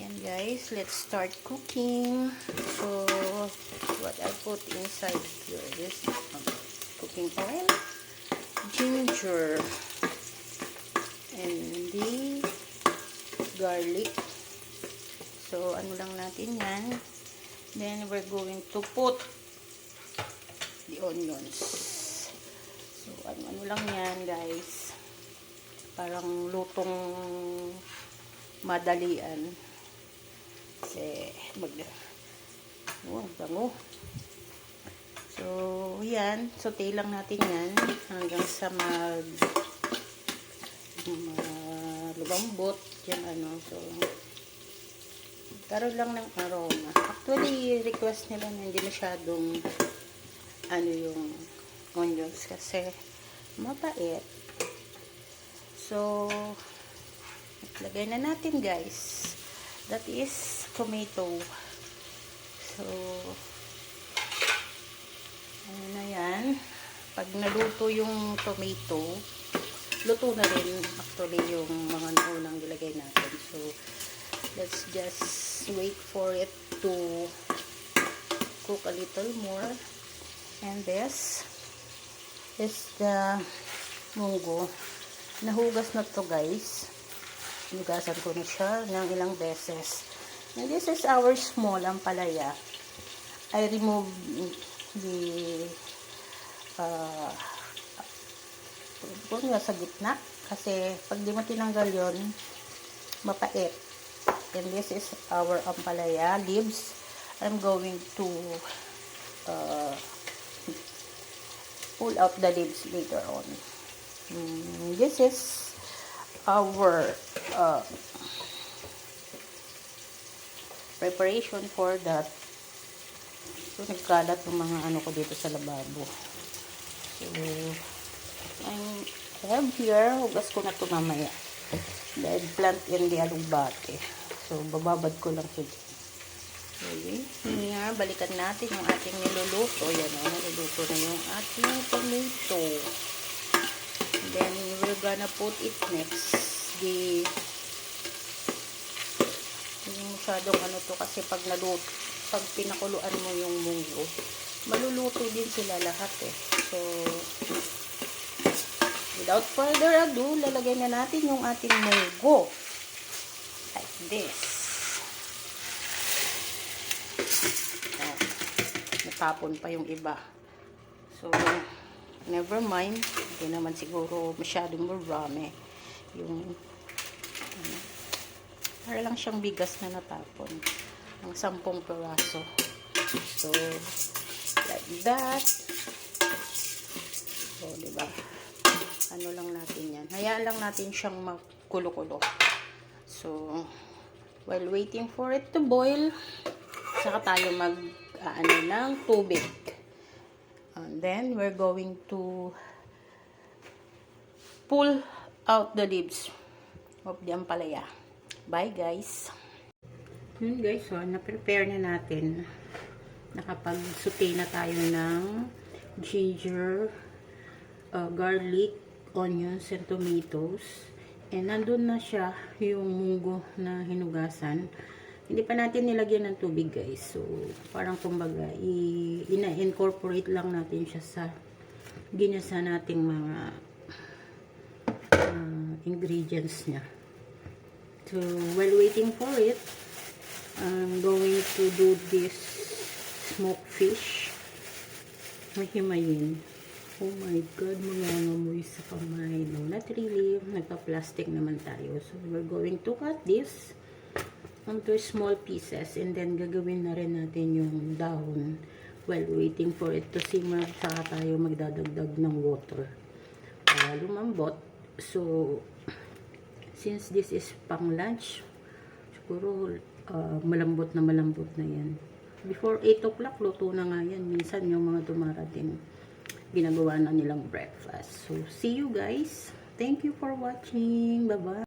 Ayan guys, let's start cooking. So, what I put inside here is cooking oil, ginger, and the garlic. So, ano lang natin yan. Then, we're going to put the onions. So, ano lang yan guys. Parang lutong madalian. Kasi, bango. So, yan. Saute lang natin yan hanggang sa lumambot. Yan So, karoon lang ng aroma. Actually, request nila na hindi masyadong yung onions kasi mapait. So, lagay na natin guys. That is tomato. So, ano na yan. Pag naluto yung tomato, luto na rin actually yung mga naunang nilagay natin. So, let's just wait for it to cook a little more. And this is the munggo. Nahugas na to guys. Hinugasan ko na siya ng ilang beses. And this is our small ampalaya. I remove the sa gitna. Kasi pag di mo tinanggal yun, mapait. And this is our ampalaya leaves. I'm going to pull out the leaves later on. This is our preparation for that. So, nagkalat yung mga ko dito sa lababo. So, I have here, hugas ko na ito mamaya. The eggplant and the alugbate. So, bababad ko lang siya. Okay. Nga, balikan natin yung ating niluluto. Yan niluluto na yung ating tomato. Then, we're gonna put it next. Yung masyadong to kasi pag pinakuluan mo yung munggo, maluluto din sila lahat So, without further ado, lalagay na natin yung ating munggo. Like this. Natapon pa yung iba. So, never mind. Hindi naman siguro masyadong marami. Yung para lang siyang bigas na natapon. Ang 10 peraso. So, like that. So, diba? Ano lang natin yan. Hayaan lang natin siyang magkulo-kulo. So, while waiting for it to boil, saka tayo ng tubig. And then, we're going to pull out the leaves of the ampalaya. Bye, guys. Yun, guys. So, na-prepare na natin. Nakapag-saute na tayo ng ginger, garlic, onions, and tomatoes. And nandun na siya yung munggo na hinugasan. Hindi pa natin nilagyan ng tubig guys. So, parang kumbaga, ina-incorporate lang natin siya sa ginasa nating mga ingredients niya. So, while waiting for it, I'm going to do this smoked fish. Mahimayin. Oh my God, mangangamoy sa kamay. No, not really. Nagpa-plastic naman tayo. So, we're going to cut this into small pieces and then gagawin na rin natin yung dahon while waiting for it to simmer. Saka tayo magdadagdag ng water para lumambot. So, since this is pang lunch, siguro malambot na yan. Before 8 o'clock, luto na nga yan. Minsan yung mga dumarating, ginagawa na nilang breakfast. So, see you guys. Thank you for watching. Bye-bye.